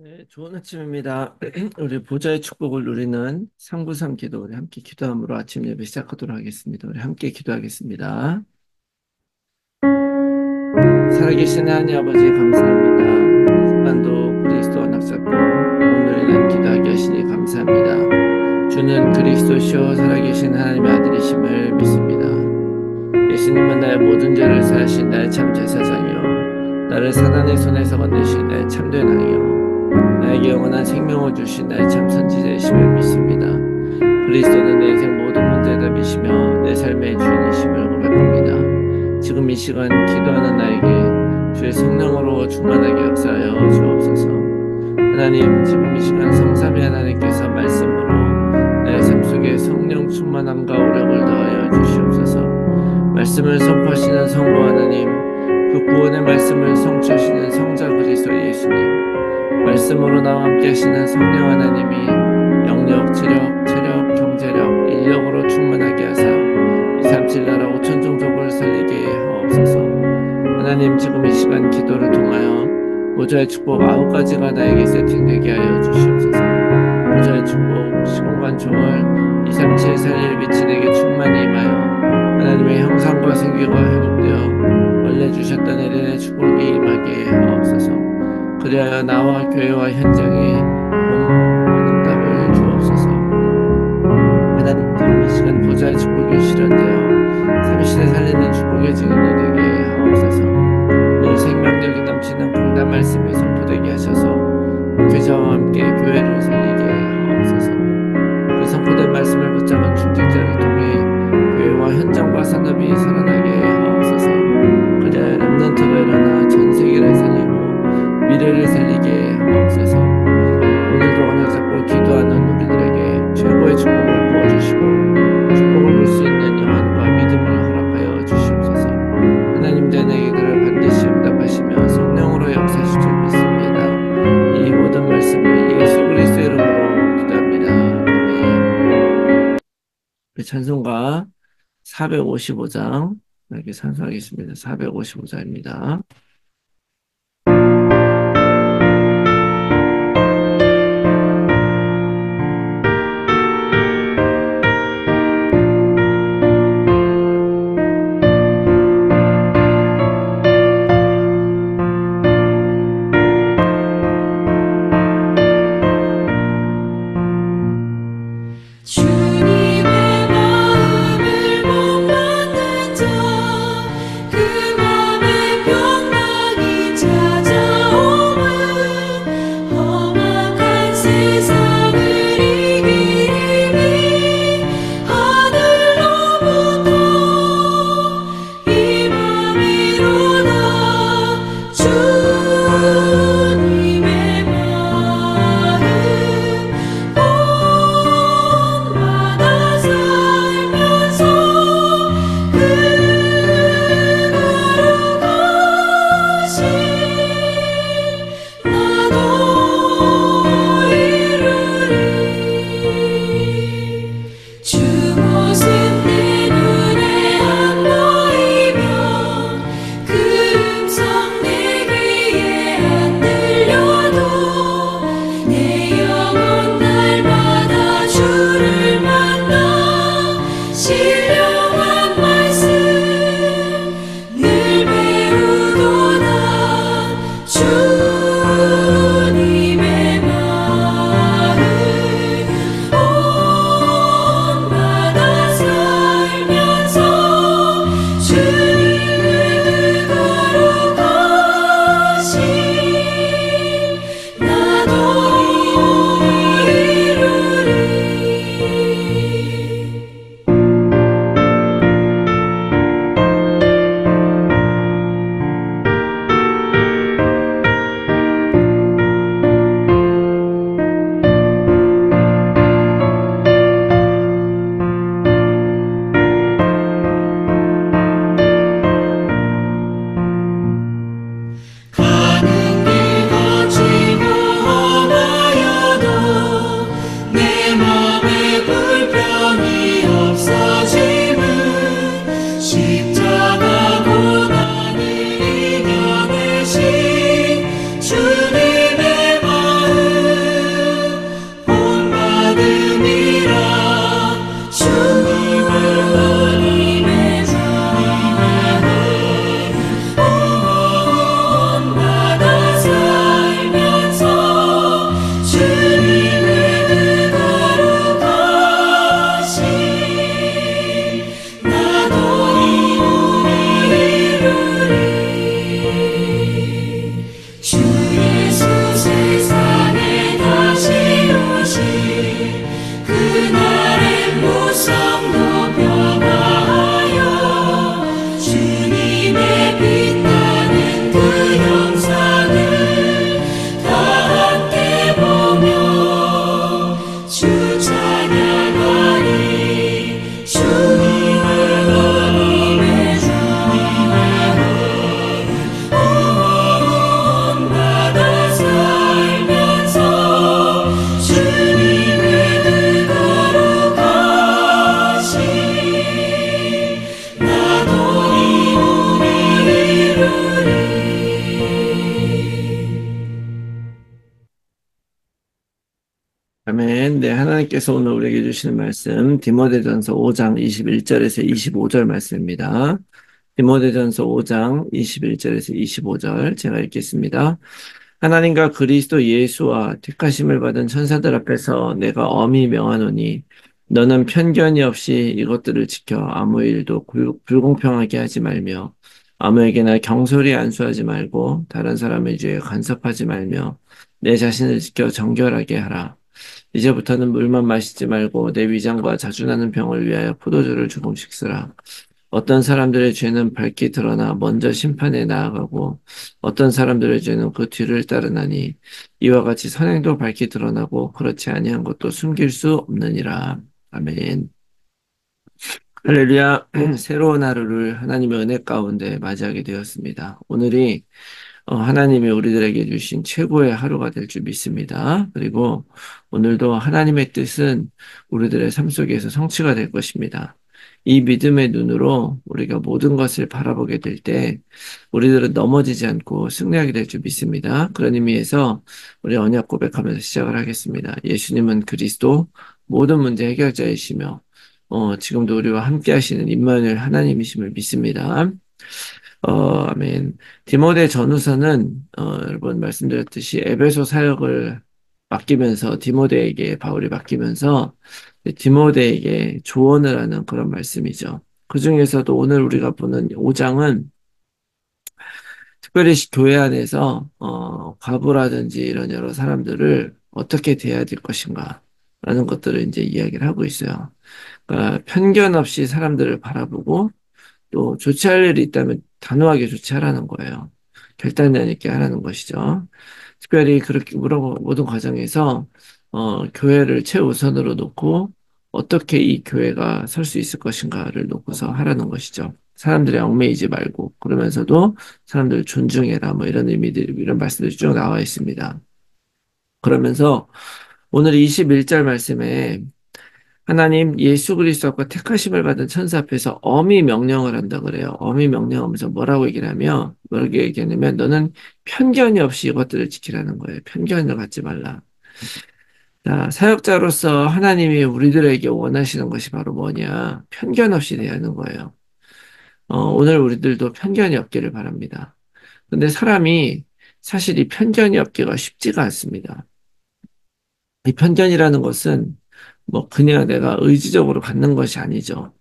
네, 좋은 아침입니다. 우리 보좌의 축복을 누리는 393 기도, 우리 함께 기도함으로 아침 예배 시작하도록 하겠습니다. 우리 함께 기도하겠습니다. 살아계신 하나님 아버지 감사합니다. 이 시간도 그리스도와 납작고 오늘의 날 기도하게 하시니 감사합니다. 주는 그리스도시요 살아계신 하나님의 아들이심을 믿습니다. 예수님은 나의 모든 죄를 사하신 나의 참 제사장이요 나를 사단의 손에서 건네신 나의 참된 왕이요 나에게 영원한 생명을 주신 나의 참 선지자이심을 믿습니다. 그리스도는 내 인생 모든 문제의 답이시며 내 삶의 주인이심을 고백합니다. 지금 이 시간 기도하는 나에게 주의 성령으로 충만하게 역사하여 주옵소서. 하나님, 지금 이 시간 성삼위 하나님께서 말씀으로 나의 삶 속에 성령 충만함과 오력을 더하여 주시옵소서. 말씀을 선포하시는 성부 하나님, 그 구원의 말씀을 성취하시는 성자 그리스도 예수님, 말씀으로 나와 함께 하시는 성령 하나님이 영력, 지력, 체력, 경제력, 인력으로 충만하게 하사 237 나라 5천 종족을 살리게 하옵소서. 하나님, 지금 이 시간 기도를 통하여 보좌의 축복 9가지가 나에게 세팅되게 하여 주시옵소서. 보좌의 축복, 시공간 초월, 237 살릴 빛이 내게 충만히 임하여 하나님의 형상과 생기가 회복되어 원래 주셨던 에덴의 축복이 임하게 하옵소서. 그리하여 나와 교회와 현장에 응답을 주옵소서. 하나님, 지금 이 시간 보좌의 축복이 실현되어 삼시대 살리는 축복의 증인이 되게 하옵소서. 늘 생명력이 넘치는 강단 말씀이 선포되게 하셔서 교제와 함께 교회를 살리게 하옵소서. 그 선포된 말씀을 붙잡은 중직자를 통해 교회와 현장과 산업이 살아나게 하옵소서. 그리하여 렘넌트가 일어나 전 세계를 살리고 미래를 살리게 하옵소서. 오늘도 언약 잡고 기도하는 우리들에게 최고의 축복을 부어주시고 축복을 볼 수 있는 영안과 믿음을 허락하여 주시옵소서. 하나님 된 기도를 반드시 응답하시며 성령으로 역사하실 줄 믿습니다. 이 모든 말씀을 예수 그리스도의 이름으로 기도합니다. 아멘. 찬송가 455장 이렇게 찬송하겠습니다. 455장입니다. 주님의 마음을 못 받는 자 그 맘에 병 아멘. 네, 하나님께서 오늘 우리에게 주시는 말씀, 디모데전서 5장 21절에서 25절 말씀입니다. 디모데전서 5장 21절에서 25절 제가 읽겠습니다. 하나님과 그리스도 예수와 택하심을 받은 천사들 앞에서 내가 엄히 명하노니 너는 편견이 없이 이것들을 지켜 아무 일도 불공평하게 하지 말며 아무에게나 경솔히 안수하지 말고 다른 사람의 죄에 간섭하지 말며 내 자신을 지켜 정결하게 하라. 이제부터는 물만 마시지 말고 내 위장과 자주나는 병을 위하여 포도주를 조금씩 쓰라. 어떤 사람들의 죄는 밝게 드러나 먼저 심판에 나아가고 어떤 사람들의 죄는 그 뒤를 따르나니 이와 같이 선행도 밝게 드러나고 그렇지 아니한 것도 숨길 수 없느니라. 아멘. 할렐루야. 새로운 하루를 하나님의 은혜 가운데 맞이하게 되었습니다. 오늘이 하나님이 우리들에게 주신 최고의 하루가 될 줄 믿습니다. 그리고 오늘도 하나님의 뜻은 우리들의 삶 속에서 성취가 될 것입니다. 이 믿음의 눈으로 우리가 모든 것을 바라보게 될 때 우리들은 넘어지지 않고 승리하게 될 줄 믿습니다. 그런 의미에서 우리 언약 고백하면서 시작을 하겠습니다. 예수님은 그리스도 모든 문제 해결자이시며 지금도 우리와 함께 하시는 임마누엘 하나님이심을 믿습니다. 아멘. 디모데 전후서는 여러분 말씀드렸듯이 에베소 사역을 맡기면서 디모데에게 바울이 맡기면서 디모데에게 조언을 하는 그런 말씀이죠. 그 중에서도 오늘 우리가 보는 5장은 특별히 교회 안에서 과부라든지 이런 여러 사람들을 어떻게 대해야 될 것인가 라는 것들을 이제 이야기를 하고 있어요. 그러니까 편견 없이 사람들을 바라보고 또 조치할 일이 있다면 단호하게 조치하라는 거예요. 결단력 있게 하라는 것이죠. 특별히 그렇게 모든 과정에서 교회를 최우선으로 놓고 어떻게 이 교회가 설 수 있을 것인가를 놓고서 하라는 것이죠. 사람들이 얽매이지 말고 그러면서도 사람들을 존중해라 뭐 이런 의미들 이런 말씀들이 쭉 나와 있습니다. 그러면서 오늘 21절 말씀에 하나님 예수 그리스도가 택하심을 받은 천사 앞에서 엄히 명령을 한다 그래요. 엄히 명령하면서 뭐라고 얘기하냐면 너는 편견이 없이 이것들을 지키라는 거예요. 편견을 갖지 말라. 자, 사역자로서 하나님이 우리들에게 원하시는 것이 바로 뭐냐? 편견 없이 대하는 거예요. 오늘 우리들도 편견이 없기를 바랍니다. 근데 사람이 사실 이 편견이 없기가 쉽지가 않습니다. 이 편견이라는 것은 뭐 그냥 내가 의지적으로 갖는 것이 아니죠.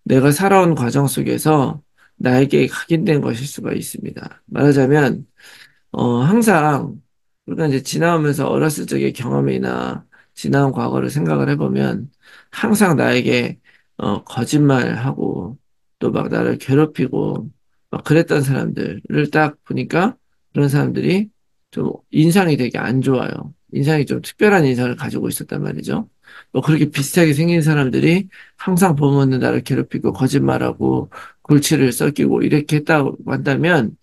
내가 살아온 과정 속에서 나에게 각인된 것일 수가 있습니다. 말하자면, 항상 우리가 이제 지나오면서 어렸을 적의 경험이나 지나온 과거를 생각을 해보면 항상 나에게 거짓말하고 또 막 나를 괴롭히고 막 그랬던 사람들을 딱 보니까 그런 사람들이 좀 인상이 되게 안 좋아요. 인상이 좀 특별한 인상을 가지고 있었단 말이죠. 뭐 그렇게 비슷하게 생긴 사람들이 항상 보면 나를 괴롭히고 거짓말하고 골치를 썩이고 이렇게 했다고 한다면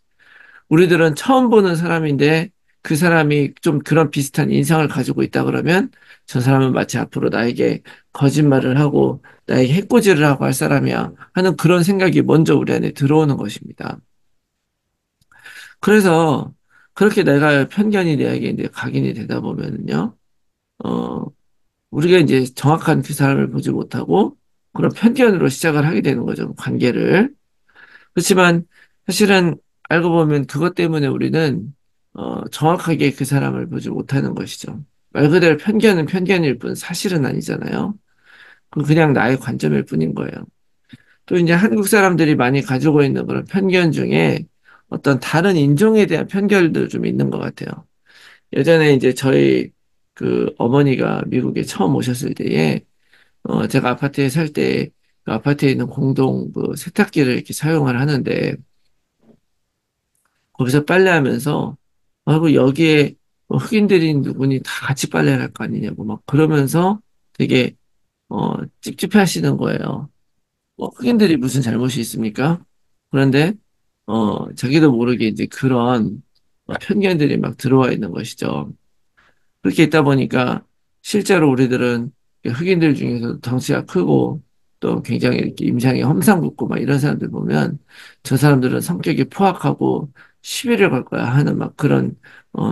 우리들은 처음 보는 사람인데 그 사람이 좀 그런 비슷한 인상을 가지고 있다 그러면 저 사람은 마치 앞으로 나에게 거짓말을 하고 나에게 해코지를 하고 할 사람이야 하는 그런 생각이 먼저 우리 안에 들어오는 것입니다. 그래서 그렇게 내가 편견이 내에게 이제 각인이 되다 보면은요, 어, 우리가 이제 정확한 그 사람을 보지 못하고 그런 편견으로 시작을 하게 되는 거죠, 관계를. 그렇지만 사실은 알고 보면 그것 때문에 우리는 정확하게 그 사람을 보지 못하는 것이죠. 말 그대로 편견은 편견일 뿐 사실은 아니잖아요. 그냥 나의 관점일 뿐인 거예요. 또 이제 한국 사람들이 많이 가지고 있는 그런 편견 중에 어떤 다른 인종에 대한 편견도 좀 있는 것 같아요. 예전에 이제 저희 그 어머니가 미국에 처음 오셨을 때에 제가 아파트에 살 때 그 아파트에 있는 공동 그 세탁기를 이렇게 사용을 하는데 거기서 빨래하면서 아이고 여기에 뭐 흑인들이 누구니 다 같이 빨래를 할 거 아니냐고 막 그러면서 되게 찝찝해 하시는 거예요. 뭐 흑인들이 무슨 잘못이 있습니까? 그런데 자기도 모르게 이제 그런 편견들이 막 들어와 있는 것이죠. 그렇게 있다 보니까 실제로 우리들은 흑인들 중에서 덩치가 크고 또 굉장히 이렇게 임상이 험상궂고 막 이런 사람들 보면 저 사람들은 성격이 포악하고 시비를 걸 거야 하는 막 그런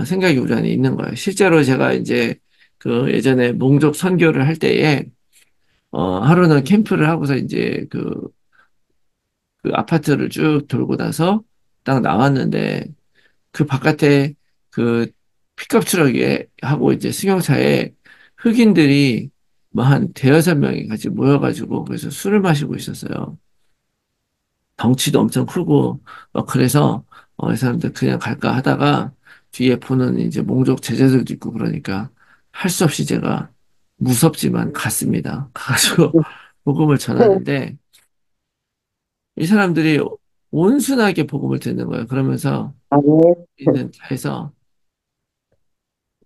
생각이 우리 안에 있는 거예요. 실제로 제가 이제 그 예전에 몽족 선교를 할 때에 하루는 캠프를 하고서 이제 그 아파트를 쭉 돌고 나서 딱 나왔는데 그 바깥에 그 픽업 트럭에 하고 이제 승용차에 흑인들이 뭐 한 대여섯 명이 같이 모여가지고 그래서 술을 마시고 있었어요. 덩치도 엄청 크고 그래서 이 사람들 그냥 갈까 하다가 뒤에 보는 이제 몽족 제자들도 있고 그러니까 할 수 없이 제가 무섭지만 갔습니다. 가가지고 복음을 전하는데 이 사람들이 온순하게 복음을 듣는 거예요. 그러면서 있는 차에서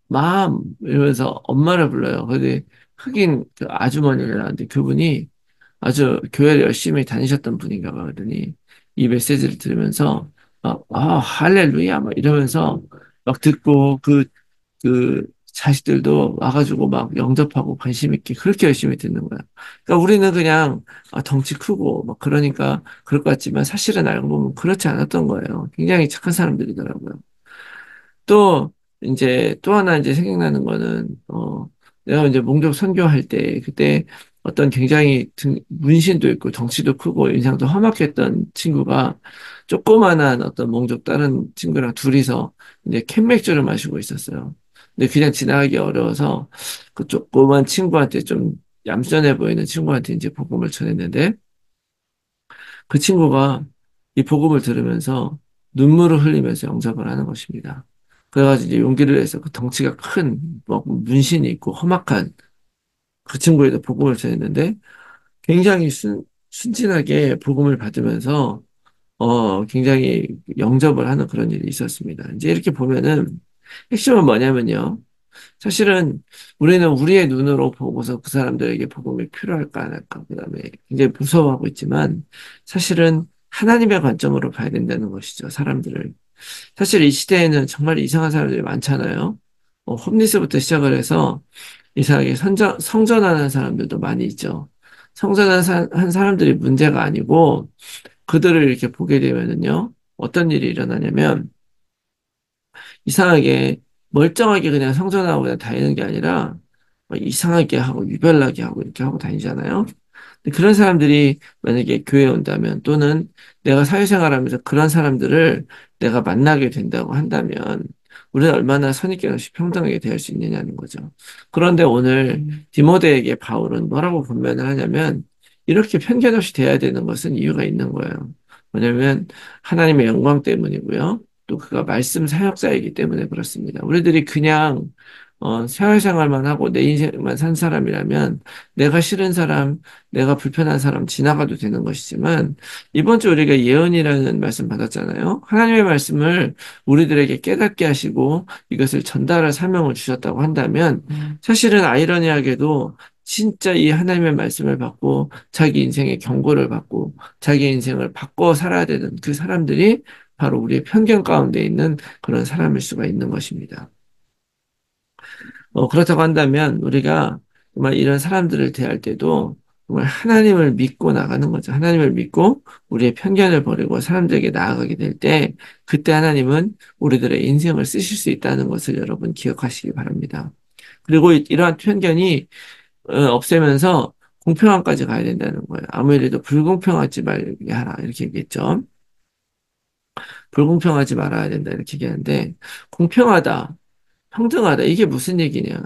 맘 이러면서 엄마를 불러요. 근데 흑인 그 아주머니를 나는데 그분이 아주 교회를 열심히 다니셨던 분인가 봐. 그러더니 이 메시지를 들으면서 막, 할렐루야 막 이러면서 막 듣고 그 자식들도 와가지고 막 영접하고 관심 있게 그렇게 열심히 듣는 거야. 그러니까 우리는 그냥 덩치 크고 막 그러니까 그럴 것 같지만 사실은 알고 보면 그렇지 않았던 거예요. 굉장히 착한 사람들이더라고요. 또 이제 또 하나 이제 생각나는 거는 내가 이제 몽족 선교할 때 그때 어떤 굉장히 문신도 있고 덩치도 크고 인상도 험악했던 친구가 조그만한 어떤 몽족 다른 친구랑 둘이서 이제 캔맥주를 마시고 있었어요. 근데 그냥 지나가기 어려워서 그 조그만 친구한테 좀 얌전해 보이는 친구한테 이제 복음을 전했는데 그 친구가 이 복음을 들으면서 눈물을 흘리면서 영접을 하는 것입니다. 그래가지고 이제 용기를 내서 그 덩치가 큰, 뭐, 문신이 있고 험악한 그 친구에도 복음을 전했는데 굉장히 순진하게 복음을 받으면서, 굉장히 영접을 하는 그런 일이 있었습니다. 이제 이렇게 보면은 핵심은 뭐냐면요. 사실은 우리는 우리의 눈으로 보고서 그 사람들에게 복음이 필요할까 안 할까, 그다음에 굉장히 무서워하고 있지만 사실은 하나님의 관점으로 봐야 된다는 것이죠, 사람들을. 사실 이 시대에는 정말 이상한 사람들이 많잖아요. 홈리스부터 시작을 해서 이상하게 성전하는 사람들도 많이 있죠. 한 사람들이 문제가 아니고 그들을 이렇게 보게 되면은요, 어떤 일이 일어나냐면 이상하게 멀쩡하게 그냥 성전하고 그냥 다니는 게 아니라 막 이상하게 하고 유별나게 하고 이렇게 하고 다니잖아요. 근데 그런 사람들이 만약에 교회에 온다면 또는 내가 사회생활하면서 그런 사람들을 내가 만나게 된다고 한다면 우리는 얼마나 선입견 없이 평등하게 대할 수 있느냐는 거죠. 그런데 오늘 디모데에게 바울은 뭐라고 권면을 하냐면 이렇게 편견 없이 대해야 되는 것은 이유가 있는 거예요. 왜냐하면 하나님의 영광 때문이고요. 또 그가 말씀 사역자이기 때문에 그렇습니다. 우리들이 그냥 사회생활만 하고 내 인생만 산 사람이라면 내가 싫은 사람, 내가 불편한 사람 지나가도 되는 것이지만 이번 주 우리가 예언이라는 말씀 받았잖아요. 하나님의 말씀을 우리들에게 깨닫게 하시고 이것을 전달할 사명을 주셨다고 한다면 사실은 아이러니하게도 진짜 이 하나님의 말씀을 받고 자기 인생의 경고를 받고 자기 인생을 바꿔 살아야 되는 그 사람들이 바로 우리의 편견 가운데 있는 그런 사람일 수가 있는 것입니다. 그렇다고 한다면 우리가 정말 이런 사람들을 대할 때도 정말 하나님을 믿고 나가는 거죠. 하나님을 믿고 우리의 편견을 버리고 사람들에게 나아가게 될 때 그때 하나님은 우리들의 인생을 쓰실 수 있다는 것을 여러분 기억하시기 바랍니다. 그리고 이러한 편견이 없애면서 공평함까지 가야 된다는 거예요. 아무래도 불공평하지 말게 하라 이렇게 얘기했죠. 불공평하지 말아야 된다 이렇게 얘기하는데 공평하다. 평등하다. 이게 무슨 얘기냐.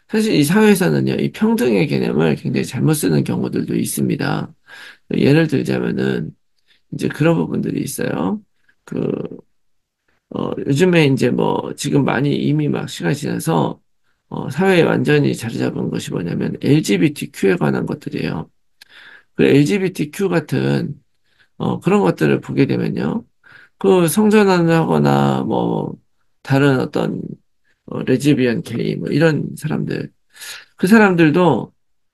사실 이 사회에서는요, 이 평등의 개념을 굉장히 잘못 쓰는 경우들도 있습니다. 예를 들자면은, 이제 그런 부분들이 있어요. 그, 요즘에 이제 뭐, 지금 많이 이미 막 시간이 지나서, 사회에 완전히 자리 잡은 것이 뭐냐면, LGBTQ에 관한 것들이에요. 그 LGBTQ 같은, 그런 것들을 보게 되면요. 그 성전환을 하거나, 뭐, 다른 어떤, 레즈비언, 게이, 뭐, 이런 사람들, 그 사람들도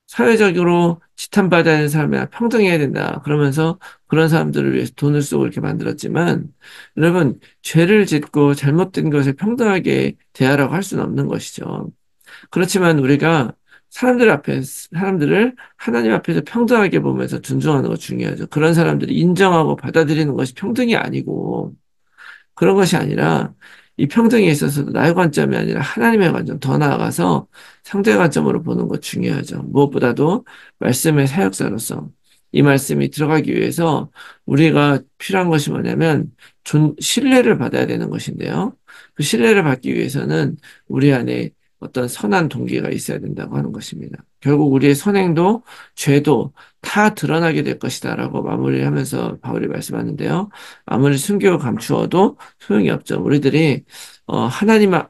사회적으로 지탄받아야 하는 사람이랑 평등해야 된다. 그러면서 그런 사람들을 위해서 돈을 쓰고 이렇게 만들었지만, 여러분, 죄를 짓고 잘못된 것을 평등하게 대하라고 할 수는 없는 것이죠. 그렇지만 우리가 사람들을 하나님 앞에서 평등하게 보면서 존중하는 거 중요하죠. 그런 사람들이 인정하고 받아들이는 것이 평등이 아니고, 그런 것이 아니라 이 평등에 있어서도 나의 관점이 아니라 하나님의 관점, 더 나아가서 상대 관점으로 보는 것 중요하죠. 무엇보다도 말씀의 사역자로서 이 말씀이 들어가기 위해서 우리가 필요한 것이 뭐냐면 신뢰를 받아야 되는 것인데요. 그 신뢰를 받기 위해서는 우리 안에 어떤 선한 동기가 있어야 된다고 하는 것입니다. 결국 우리의 선행도 죄도 다 드러나게 될 것이다라고 마무리하면서 바울이 말씀하는데요. 아무리 숨기고 감추어도 소용이 없죠. 우리들이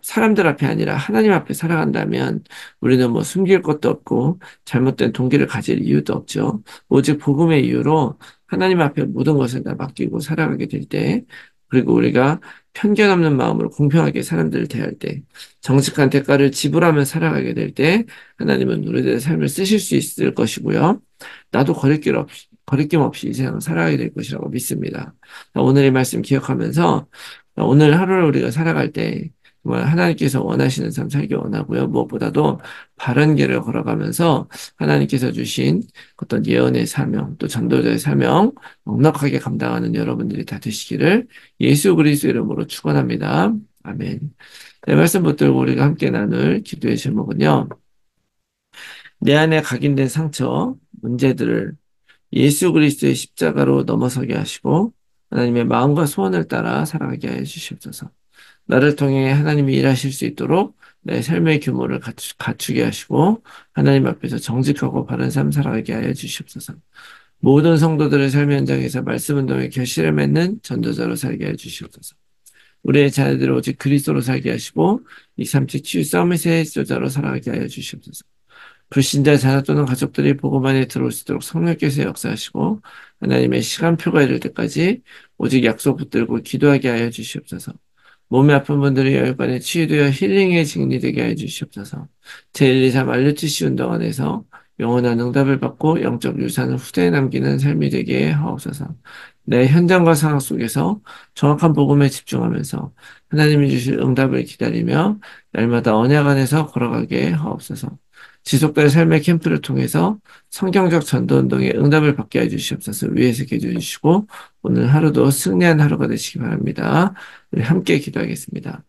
사람들 앞에 아니라 하나님 앞에 살아간다면 우리는 뭐 숨길 것도 없고 잘못된 동기를 가질 이유도 없죠. 오직 복음의 이유로 하나님 앞에 모든 것을 다 맡기고 살아가게 될 때, 그리고 우리가 편견 없는 마음으로 공평하게 사람들을 대할 때, 정직한 대가를 지불하며 살아가게 될 때, 하나님은 우리들의 삶을 쓰실 수 있을 것이고요. 나도 거리낌 없이 이 세상을 살아가게 될 것이라고 믿습니다. 오늘 이 말씀 기억하면서 오늘 하루를 우리가 살아갈 때 정말 하나님께서 원하시는 삶 살기 원하고요. 무엇보다도 바른 길을 걸어가면서 하나님께서 주신 어떤 예언의 사명, 또 전도자의 사명 넉넉하게 감당하는 여러분들이 다 되시기를 예수 그리스도 이름으로 축원합니다. 아멘. 네, 말씀 붙들고 우리가 함께 나눌 기도의 제목은요. 내 안에 각인된 상처, 문제들을 예수 그리스도의 십자가로 넘어서게 하시고 하나님의 마음과 소원을 따라 살아가게 하여 주시옵소서. 나를 통해 하나님이 일하실 수 있도록 내 삶의 규모를 갖추게 하시고 하나님 앞에서 정직하고 바른 삶 살아가게 하여 주시옵소서. 모든 성도들의 삶 현장에서 말씀 운동의 결실을 맺는 전도자로 살게 하여 주시옵소서. 우리의 자녀들을 오직 그리스도로 살게 하시고 익삼치 치유 서밋의 지도자로 살아가게 하여 주시옵소서. 불신자 자녀 또는 가족들이 복음 안에 들어올 수 있도록 성령께서 역사하시고 하나님의 시간표가 이를 때까지 오직 약속 붙들고 기도하게 하여 주시옵소서. 몸이 아픈 분들이 열반에 치유되어 힐링의 증인이 되게 하여 주시옵소서. 제123 알류티시 운동원에서 영원한 응답을 받고 영적 유산을 후대에 남기는 삶이 되게 하옵소서. 내 현장과 상황 속에서 정확한 복음에 집중하면서 하나님이 주실 응답을 기다리며 날마다 언약 안에서 걸어가게 하옵소서. 지속될 삶의 캠프를 통해서 성경적 전도운동에 응답을 받게 해주시옵소서. 위에서 계주해 주시고 오늘 하루도 승리한 하루가 되시기 바랍니다. 우리 함께 기도하겠습니다.